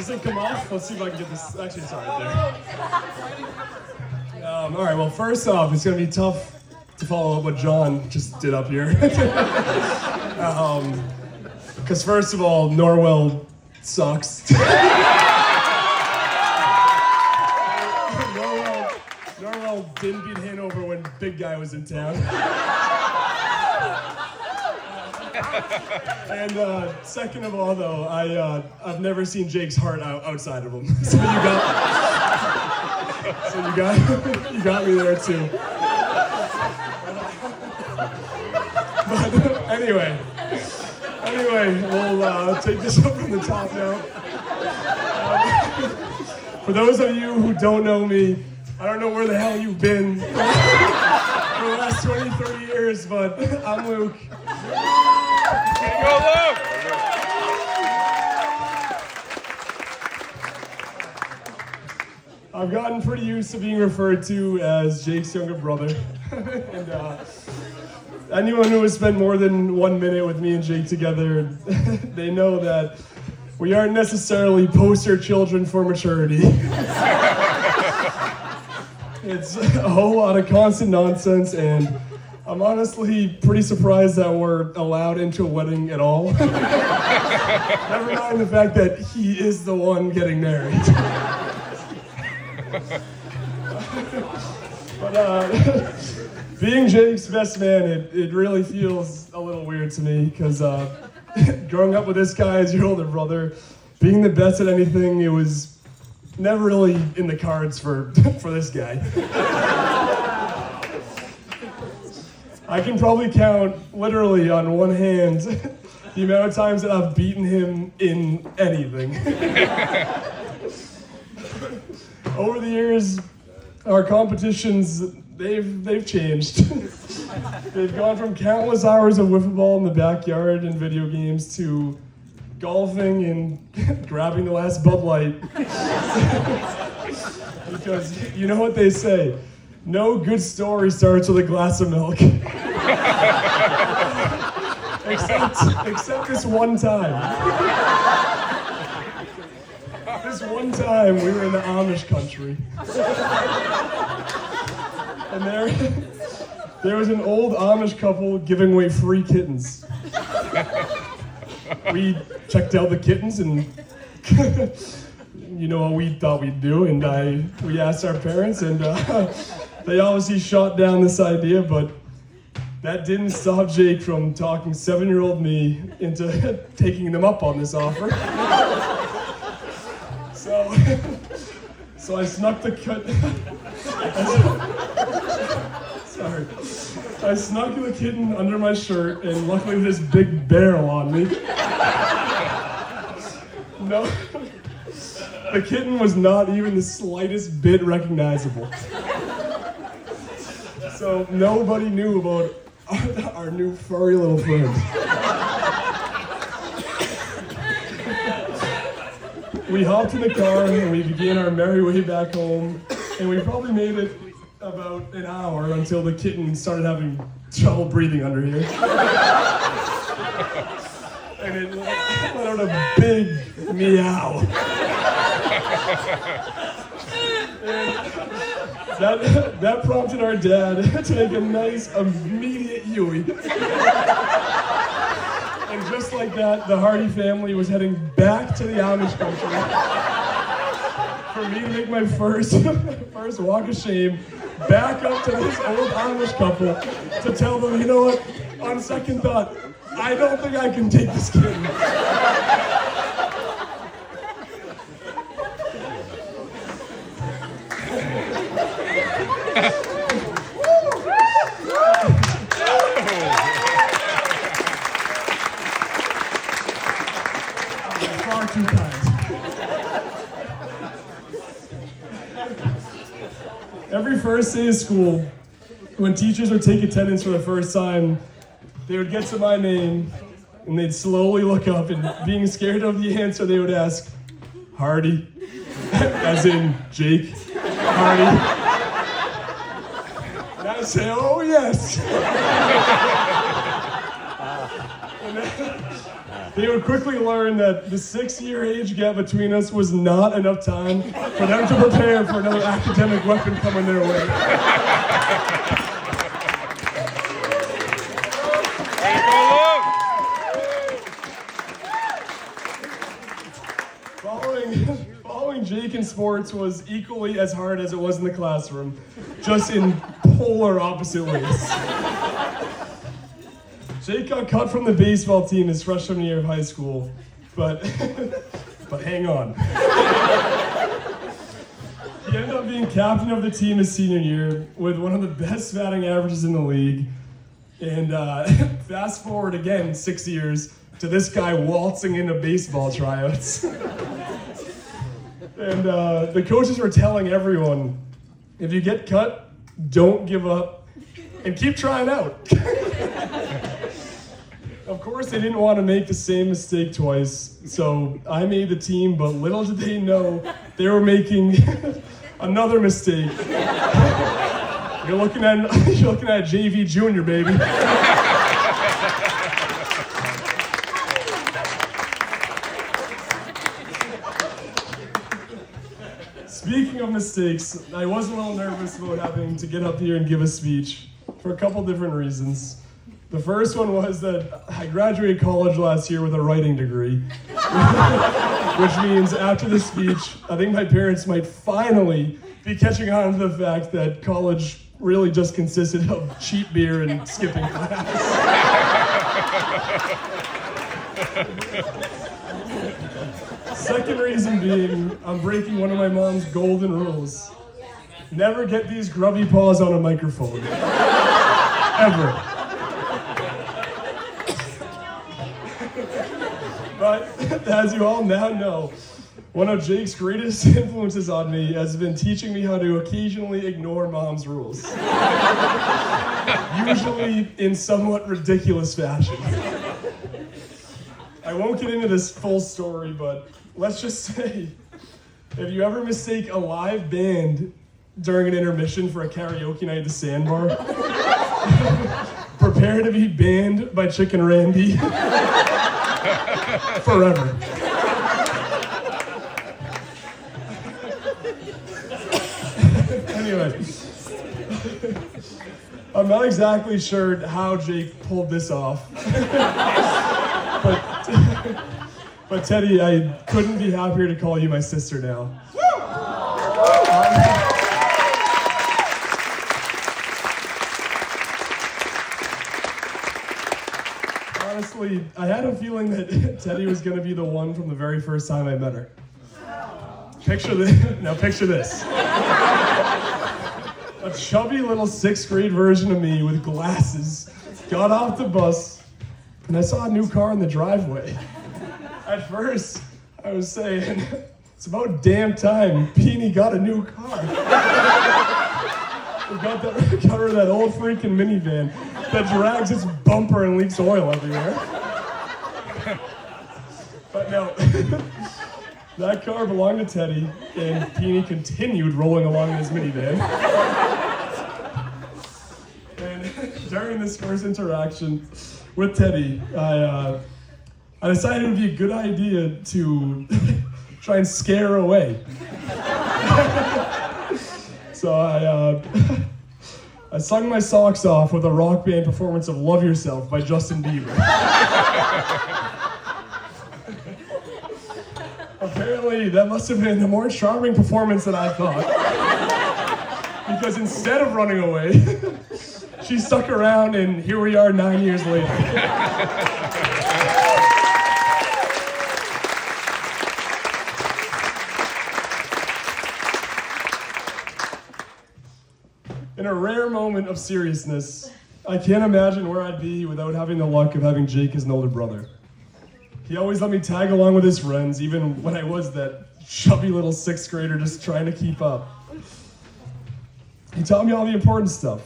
Does it come off? Let's see if I can get this. Actually, it's all right there. All right, well, first off, it's going to be tough to follow up what John just did up here. Because first of all, Norwell sucks. Norwell didn't beat Hanover when Big Guy was in town. And second of all, though, I've never seen Jake's heart outside of him. So you got me there too. But anyway, we'll take this up from the top now. For those of you who don't know me, I don't know where the hell you've been for the last 20, 30 years, but I'm Luke. Go, Luke! I've gotten pretty used to being referred to as Jake's younger brother. And anyone who has spent more than 1 minute with me and Jake together, they know that we aren't necessarily poster children for maturity. It's a whole lot of constant nonsense, and I'm honestly pretty surprised that we're allowed into a wedding at all. Never mind the fact that he is the one getting married. But being Jake's best man, it really feels a little weird to me, because growing up with this guy as your older brother, being the best at anything, it was never really in the cards for this guy. I can probably count literally on one hand the amount of times that I've beaten him in anything. Over the years, our competitions, they've changed. They've gone from countless hours of wiffle ball in the backyard and video games to golfing and grabbing the last Bud Light. Because you know what they say, no good story starts with a glass of milk. Except this one time. This one time we were in the Amish country. And there was an old Amish couple giving away free kittens. We checked out the kittens, and you know what we thought we'd do, and we asked our parents, and they obviously shot down this idea, but that didn't stop Jake from talking 7-year-old me into taking them up on this offer. So I snuck the I snuck the kitten under my shirt, and luckily this big barrel on me. No, the kitten was not even the slightest bit recognizable. So nobody knew about our new furry little friend. We hopped in the car and we began our merry way back home, and we probably made it about an hour until the kitten started having trouble breathing under here. And it let out a big meow. And that prompted our dad to make a nice, immediate Huey. And just like that, the Hardy family was heading back to the Amish country for me to make my first walk of shame back up to this old Amish couple to tell them, you know what, on second thought, I don't think I can take this kid. Far too kind. Every first day of school, when teachers would take attendance for the first time, they would get to my name, and they'd slowly look up, and being scared of the answer, they would ask, Hardy, as in Jake Hardy. And I would say, oh yes. They would quickly learn that the 6-year age gap between us was not enough time for them to prepare for another academic weapon coming their way. Following Jake in sports was equally as hard as it was in the classroom, just in polar opposite ways. Jake got cut from the baseball team his freshman year of high school, but hang on. He ended up being captain of the team his senior year with one of the best batting averages in the league. And fast forward again 6 years to this guy waltzing into baseball tryouts. And the coaches were telling everyone, if you get cut, don't give up and keep trying out. Of course, they didn't want to make the same mistake twice, so I made the team, but little did they know they were making another mistake. You're looking at JV Junior, baby. Speaking of mistakes, I was a little nervous about having to get up here and give a speech for a couple different reasons. The first one was that I graduated college last year with a writing degree, which means after the speech, I think my parents might finally be catching on to the fact that college really just consisted of cheap beer and skipping class. Second reason being, I'm breaking one of my mom's golden rules. Never get these grubby paws on a microphone. Ever. But, as you all now know, one of Jake's greatest influences on me has been teaching me how to occasionally ignore mom's rules. Usually in somewhat ridiculous fashion. I won't get into this full story, but let's just say, if you ever mistake a live band during an intermission for a karaoke night at the Sandbar, prepare to be banned by Chicken Randy forever. Anyway, I'm not exactly sure how Jake pulled this off. But Teddy, I couldn't be happier to call you my sister now. Honestly, I had a feeling that Teddy was going to be the one from the very first time I met her. Picture this. Now picture this. A chubby little 6th grade version of me with glasses got off the bus and I saw a new car in the driveway. At first, I was saying, it's about damn time Peony got a new car. We got her that old freaking minivan that drags its bumper and leaks oil everywhere. But no, that car belonged to Teddy, and Peony continued rolling along in his minivan. And during this first interaction with Teddy, I decided it would be a good idea to try and scare her away. So I sung my socks off with a rock band performance of Love Yourself by Justin Bieber. Apparently, that must have been a more charming performance than I thought. Because instead of running away, she stuck around, and here we are 9 years later. In a rare moment of seriousness, I can't imagine where I'd be without having the luck of having Jake as an older brother. He always let me tag along with his friends, even when I was that chubby little 6th grader just trying to keep up. He taught me all the important stuff.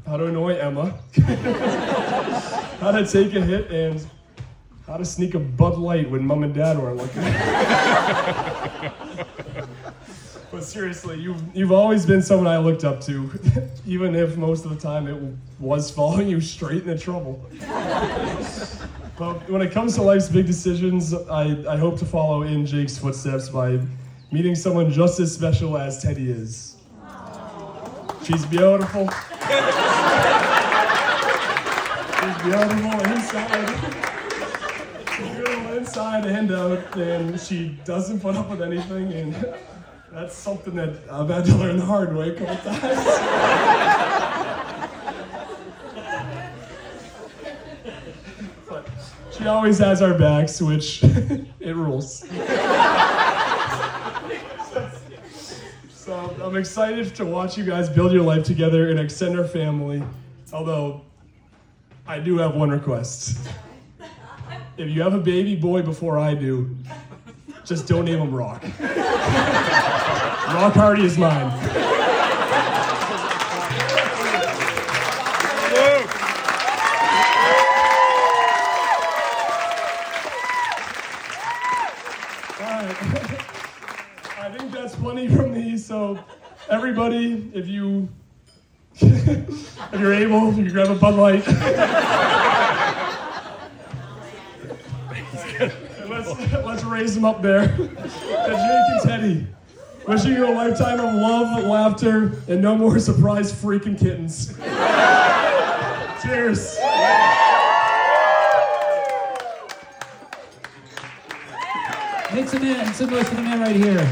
How to annoy Emma, how to take a hit, and how to sneak a Bud Light when Mom and Dad weren't looking. But seriously, you've always been someone I looked up to, even if most of the time it was following you straight into trouble. But when it comes to life's big decisions, I hope to follow in Jake's footsteps by meeting someone just as special as Teddy is. She's beautiful. She's beautiful inside. She's beautiful inside and out, and she doesn't put up with anything, and that's something that I've had to learn the hard way a couple times. But she always has our backs, which it rules. So I'm excited to watch you guys build your life together and extend our family. Although, I do have one request. If you have a baby boy before I do, just don't name him Rock. Rock Hardy is mine. Luke. All right. I think that's plenty from me. So, everybody, if you're able, you can grab a Bud Light. And let's raise them up there. To Jake and Teddy. Wishing you a lifetime of love, laughter, and no more surprise freaking kittens. Cheers. Make some noise for the man right here.